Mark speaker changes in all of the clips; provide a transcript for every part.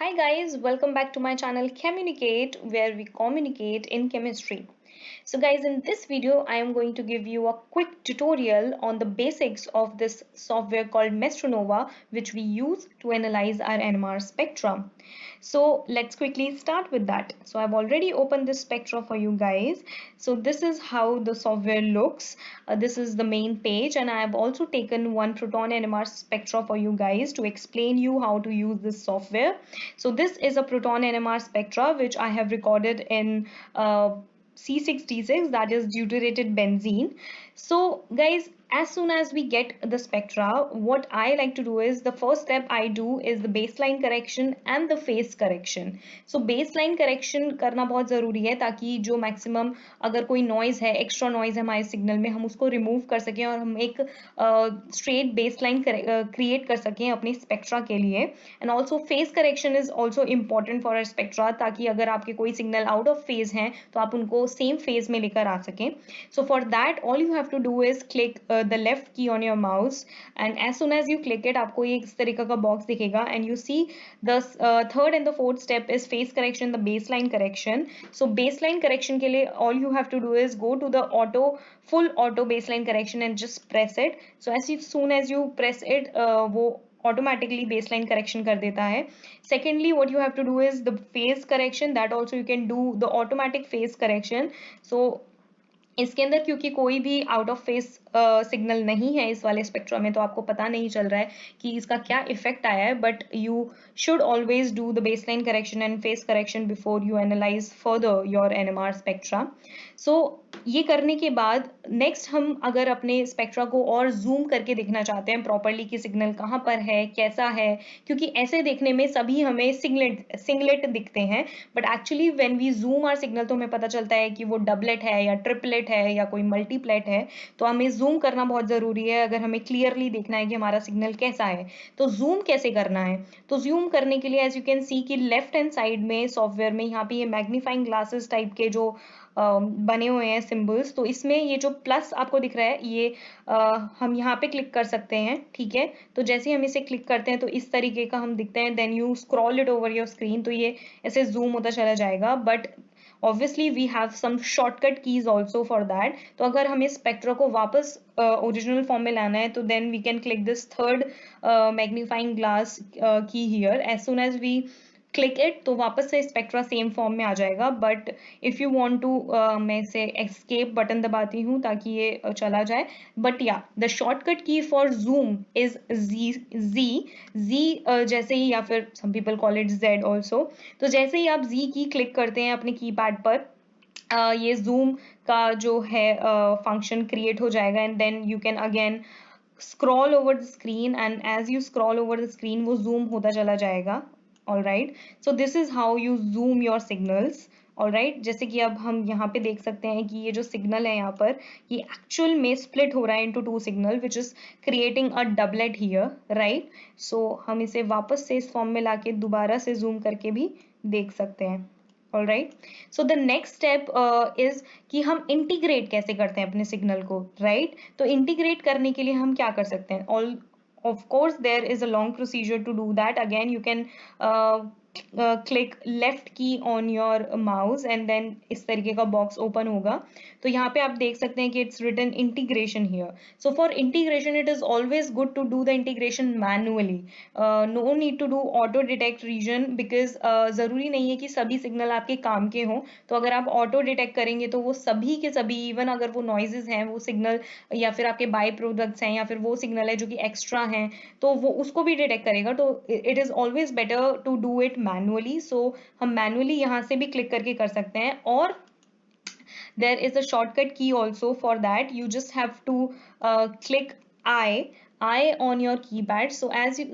Speaker 1: Hi guys, welcome back to my channel Communicate, where we communicate in chemistry. So guys, in this video I am going to give you a quick tutorial on the basics of this software called Mestronova, which we use to analyze our NMR spectrum. So let's quickly start with that. So I've already opened this spectra for you guys. So this is how the software looks. This is the main page, and I have also taken one proton NMR spectra for you guys to explain you how to use this software. So this is a proton NMR spectra which I have recorded in C6D6, that is deuterated benzene. So guys, as soon as we get the spectra, what I like to do is the first step I do is the baseline correction and the phase correction. So baseline correction करना बहुत ज़रूरी है ताकि जो maximum अगर कोई noise है, extra noise है हमारे signal में, हम उसको remove कर सकें और हम एक straight baseline create कर सकें अपने spectra के लिए. And also phase correction is also important for our spectra ताकि अगर आपके कोई signal out of phase हैं तो आप उनको same phase में लेकर आ सकें. So for that all you have to do is click the left key on your mouse, and as soon as you click it आपको ये इस तरीके का box दिखेगा, and you see the third and the fourth step is phase correction, the baseline correction. So baseline correction के लिए all you have to do is go to the full auto baseline correction and just press it. So as soon as you press it वो automatically baseline correction कर देता है. Secondly, what you have to do is the phase correction, that also you can do the automatic phase correction. So इसके अंदर क्योंकि कोई भी out of face signal नहीं है इस वाले स्पेक्ट्रा में, तो आपको पता नहीं चल रहा है कि इसका क्या इफेक्ट आया है, but you should always do the baseline correction and phase correction before you analyse further your NMR spectra. So ये करने के बाद नेक्स्ट हम अगर अपने स्पेक्ट्रा को और जूम करके देखना चाहते हैं प्रॉपरली कि सिग्नल कहाँ पर है, कैसा है, क्योंकि ऐसे देखने में सभी हमें सिंगलेट दिखते हैं, but actually when we zoom our signal तो हमें पता चलता है कि वो डबलेट है या ट्रिपलेट है या कोई मल्टीप्लेट है. तो हमें जूम करना बहुत ज़रूरी है अगर हमें क्लियरली देखना है कि हमारा सिग्नल कैसा है. तो जूम कैसे करना है? तो जूम करने के लिए एज यू कैन सी कि लेफ्ट हैंड साइड में सॉफ्टवेयर में यहाँ पे ये मैग्नीफाइंग ग्लासेस टाइप के जो बने हुए हैं सिंबल्स, तो इसमें ये जो प्लस आपको दिख रहा है ये हम यहाँ पे क्लिक कर सकते हैं. ठीक है, तो जैसे ही हम इसे क्लिक करते हैं तो इस तरीके का हम दिखते हैं. Then you scroll it over your screen, तो ये ऐसे जूम होता चला जाएगा. But obviously we have some shortcut keys also for that. तो अगर हमें स्पेक्ट्रा को वापस ओरिजिनल फॉर्म में लाना है तो then we can click this third magnifying glass key here. As soon as we click it तो वापस से स्पेक्ट्रा सेम फॉर्म में आ जाएगा. But if you want to मैं इसे एस्केप बटन दबाती हूँ ताकि ये चला जाए. बट या the shortcut key for zoom is G जैसे ही, या फिर some people call it Z also. तो जैसे ही आप जी की क्लिक करते हैं अपने कीपैड पर ये जूम का जो है फंक्शन क्रिएट हो जाएगा, and then you can again scroll over the screen, and as you scroll over the screen वो zoom होता चला जाएगा. All right, so this is how you zoom your signals. All right, जैसे कि अब हम यहाँ पे देख सकते हैं कि ये जो सिग्नल है यहाँ पर ये एक्चुअल में स्प्लिट हो रहा है into two signal which is creating a doublet here. Right, so हम इसे वापस से इस फॉर्म में लाके दोबारा से जूम करके भी देख सकते हैं. All right, so the next step is कि हम इंटीग्रेट कैसे करते हैं अपने सिग्नल को. राइट, तो इंटीग्रेट करने के लिए हम क्या कर सकते हैं? All of course there is a long procedure to do that. Again you can click left key on your mouse and then इस तरीके का बॉक्स ओपन होगा. तो यहाँ पे आप देख सकते हैं कि it's written integration here. So for integration it is always good to do the integration manually. No need to do auto detect region because ज़रूरी नहीं है कि सभी सिग्नल आपके काम के हों. तो अगर आप ऑटो डिटेक्ट करेंगे तो वो सभी के सभी, इवन अगर वो नॉइजेस हैं, वो सिग्नल या फिर आपके बाई प्रोडक्ट्स हैं या फिर वो सिग्नल है जो कि एक्स्ट्रा हैं, तो वो उसको भी डिटेक्ट करेगा. तो it is always better to do it manually. So हम मैनुअली यहाँ से भी क्लिक करके कर सकते हैं. और there is a shortcut key also for that. You just have to click I on your keypad. So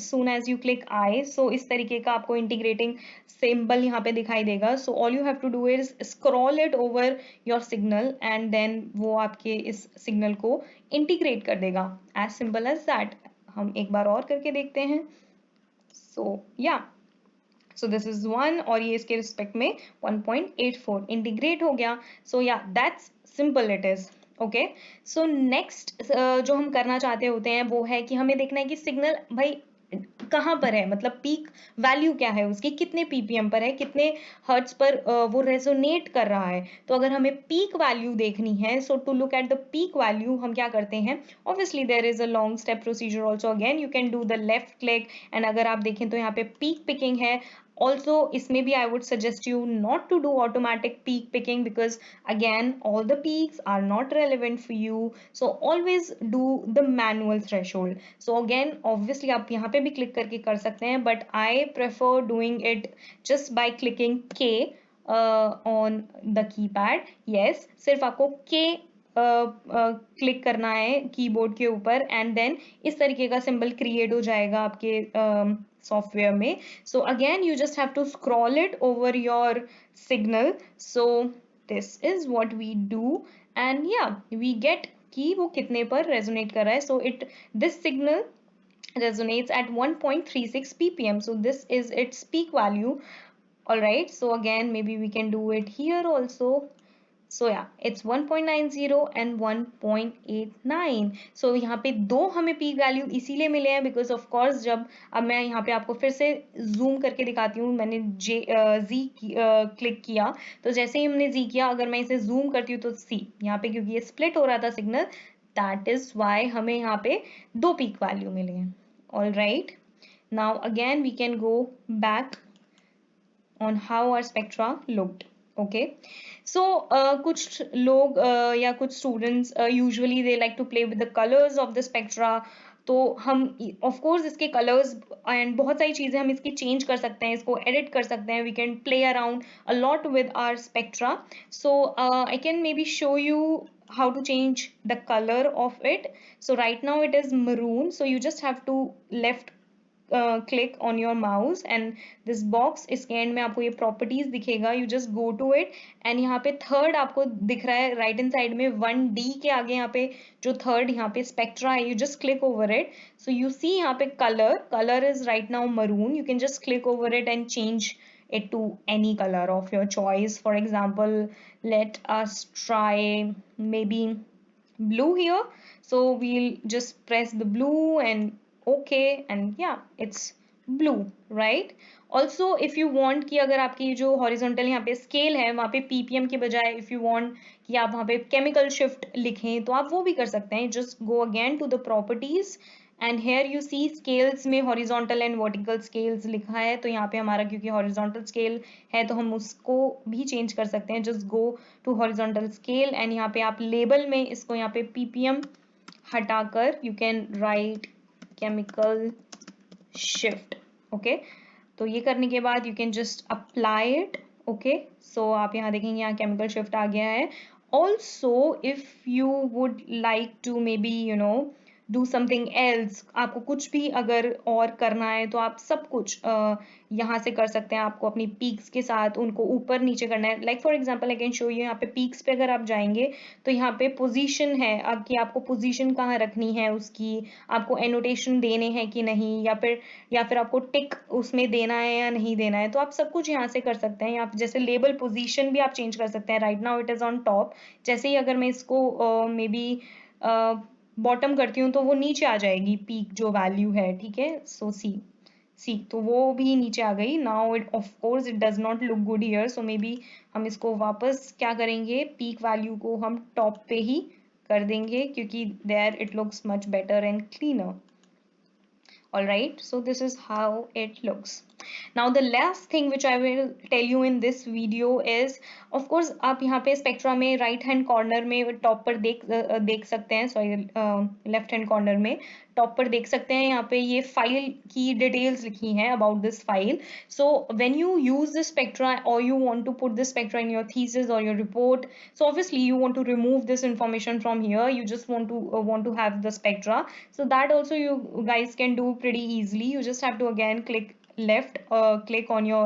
Speaker 1: soon as you click I, so इस तरीके का आपको integrating symbol यहाँ पे दिखाई देगा. So all you have to do is scroll it over your signal and then वो आपके इस signal को integrate कर देगा. As simple as that. हम एक बार और करके देखते हैं. So yeah. So this is 1 और ये इसके रिस्पेक्ट में 1.84 इंटीग्रेट हो गया. सो या that's simple it is. Okay, so next जो हम करना चाहते होते हैं वो है कि हमें देखना है कि सिग्नल भाई कहाँ पर है, मतलब पीक वैल्यू क्या है उसकी, कितने पीपीएम पर है, कितने हर्ट्ज पर वो रेजोनेट कर रहा है। तो अगर हमें पीक वैल्यू देखनी है, so to look at the peak value हम क्या करते हैं, obviously there is a long step procedure also, again you can do the left click and अगर आप देखें तो यहाँ पे पीक पिकिंग है। Also, इसमें भी I would suggest you not to do automatic peak picking because again all the peaks are not relevant for you. So always do the manual threshold. So again obviously आप यहाँ पे भी click करके कर सकते हैं, but I prefer doing it just by clicking K on the keypad. Yes, सिर्फ आपको K क्लिक करना है कीबोर्ड के ऊपर एंड देन इस तरीके का सिंबल क्रिएट हो जाएगा आपके सॉफ्टवेयर में. So again you just have to scroll it over your signal. So this is what we do and yeah we get कि वो कितने पर resonate कर रहा है. So this signal resonates at 1.36 ppm. So this is its peak value. All right, so again maybe we can do it here also. So yeah, it's 1.90 and 1.89. So यहाँ पे दो हमें पीक वैल्यू इसीलिए मिले हैं बिकॉज ऑफ कोर्स जब अब मैं यहाँ पे आपको फिर से जूम करके दिखाती हूँ. मैंने जी क्लिक किया तो जैसे ही हमने जी किया अगर मैं इसे जूम करती हूँ तो सी यहाँ पे क्योंकि ये स्प्लिट हो रहा था सिग्नल, दैट इज वाई हमें यहाँ पे दो पीक वैल्यू मिले हैं. All right, now again we can go back on how our spectra looked. Okay, so कुछ लोग या कुछ students usually they like to play with the colors of the spectra. तो हम of course इसके colors and बहुत सारी चीज़ें हम इसकी change कर सकते हैं, इसको edit कर सकते हैं. We can play around a lot with our spectra. So I can maybe show you how to change the color of it. So right now it is maroon, so you just have to left click on your mouse and this box, इसके end में आपको ये properties दिखेगा. You just go to it and यहाँ पे third आपको दिख रहा है right hand side में 1D के आगे यहाँ पे जो third यहाँ पे spectra है, you just click over it. So you see यहाँ पे color is right now maroon. You can just click over it and change it to any color of your choice. For example, let us try maybe blue here. So we'll just press the blue and okay and yeah it's blue, right? Also if you want कि अगर आपकी जो horizontal यहाँ पे scale है वहाँ पे ppm के बजाय if you want कि आप वहाँ पे chemical shift लिखें तो आप वो भी कर सकते हैं. Just go again to the properties and here you see scales में horizontal and vertical scales लिखा है. तो यहाँ पे हमारा क्योंकि horizontal scale है तो हम उसको भी change कर सकते हैं. Just go to horizontal scale and यहाँ पे आप label में इसको यहाँ पे ppm हटाकर you can write chemical shift. Okay, तो ये करने के बाद you can just apply it. Okay, so आप यहाँ देखेंगे यहाँ chemical shift आ गया है. Also if you would like to maybe you know do something else, आपको कुछ भी अगर और करना है तो आप सब कुछ यहाँ से कर सकते हैं. आपको अपनी पीक्स के साथ उनको ऊपर नीचे करना है. Like for example I can show you यहाँ पे पीक्स पे अगर आप जाएंगे तो यहाँ पे पोजीशन है कि आपको पोजीशन कहाँ रखनी है उसकी, आपको एनोटेशन देने हैं कि नहीं, या फिर आपको टिक उसमें देना है या नहीं देना है. तो आप सब कुछ यहाँ से कर सकते हैं. आप जैसे लेबल पोजीशन भी आप चेंज कर सकते हैं. Right now it is on top. जैसे ही अगर मैं इसको मे बी बॉटम करती हूँ तो वो नीचे आ जाएगी पीक जो वैल्यू है. ठीक है, सो सी तो वो भी नीचे आ गई. Now it of course it does not look good here, so may be हम इसको वापस क्या करेंगे, पीक वैल्यू को हम टॉप पे ही कर देंगे क्योंकि there it looks much better and cleaner. All right, so this is how it looks. Now the last thing which I will tell you in this video is of course आप यहाँ पे spectra में right hand corner में top पर देख सकते हैं, sorry left hand corner में टॉप पर देख सकते हैं. यहाँ पे ये फाइल की डिटेल्स लिखी हैं about this file. So when you use this spectra or you want to put this spectra in your thesis or your report, so obviously you want to remove this information from here. You just want to have the spectra. So that also you guys can do pretty easily. You just have to again click left click on your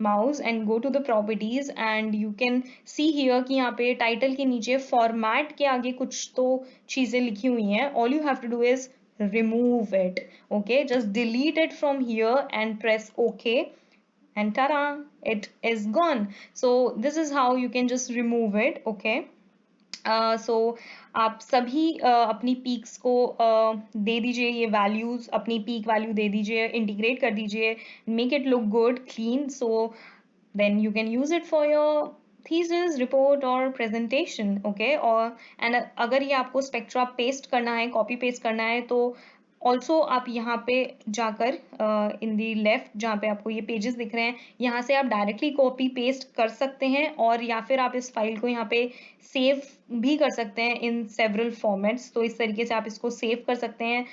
Speaker 1: mouse and go to the properties and you can see here कि यहाँ पे title के नीचे format के आगे कुछ तो चीजें लिखी हुई हैं. All you have to do is remove it. Okay, just delete it from here and press OK and ta-da, it is gone. So this is how you can just remove it. Okay, सो आप सभी अपनी peaks को दे दीजिए, ये values अपनी peak value दे दीजिए, integrate कर दीजिए, make it look good clean, so then you can use it for your thesis report or presentation. Okay, और एंड अगर ये आपको स्पेक्ट्रा पेस्ट करना है, कॉपी पेस्ट करना है, तो ऑल्सो आप यहाँ पे जाकर इन दी लेफ्ट जहाँ पे आपको ये पेजेस दिख रहे हैं, यहाँ से आप डायरेक्टली कॉपी पेस्ट कर सकते हैं, और या फिर आप इस फाइल को यहाँ पे सेव भी कर सकते हैं इन सेवरल फॉर्मेट्स। तो इस तरीके से आप इसको सेव कर सकते हैं,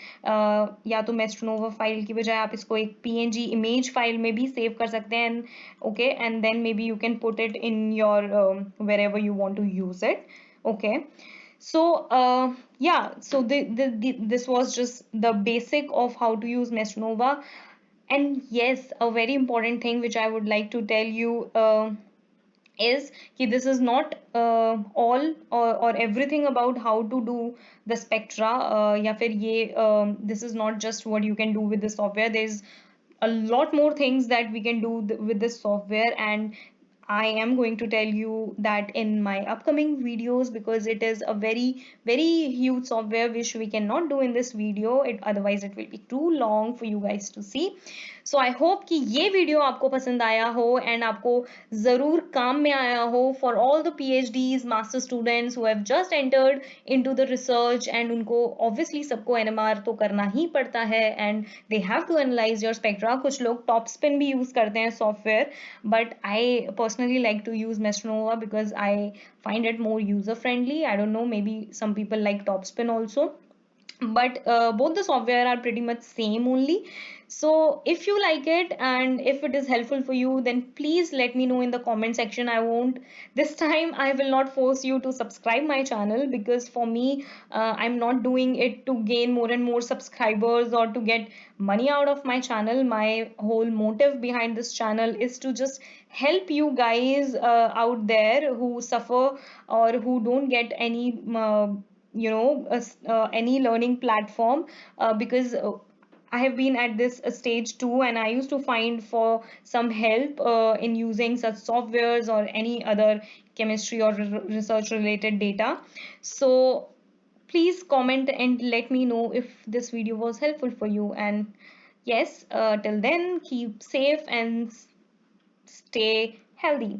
Speaker 1: या तो मेस्ट्रोनोवा फाइल की बजाय आप इसको एक पीएनजी इमेज फाइल में भी सेव कर सकते हैं। Okay, and then maybe you can put it in your wherever you want to use it. Okay, so yeah, so this was just the basic of how to use Mestranova. And yes, a very important thing which I would like to tell you is कि this is not all or everything about how to do the spectra, या फिर ये this is not just what you can do with the software. There's a lot more things that we can do with this software, and I am going to tell you that in my upcoming videos, because it is a very very huge software which we cannot do in this video, it otherwise it will be too long for you guys to see. So I hope कि ये video आपको पसंद आया हो and आपको ज़रूर काम में आया हो for all the PhDs master students who have just entered into the research, and उनको ऑब्वियसली सबको NMR तो करना ही पड़ता है and they have to analyse your spectra. कुछ लोग टॉप स्पिन भी यूज़ करते हैं software, but I personally like to use Mestranova because I find it more user friendly. I don't know, maybe some people like TopSpin also, but both the software are pretty much same only. So if you like it and if it is helpful for you, then please let me know in the comment section. I won't, this time I will not force you to subscribe my channel, because for me, I'm not doing it to gain more and more subscribers or to get money out of my channel. My whole motive behind this channel is to just help you guys out there who suffer or who don't get any any learning platform, because I have been at this stage too, and I used to find for some help in using such softwares or any other chemistry or research related data. So please comment and let me know if this video was helpful for you. And yes, till then, keep safe and stay healthy.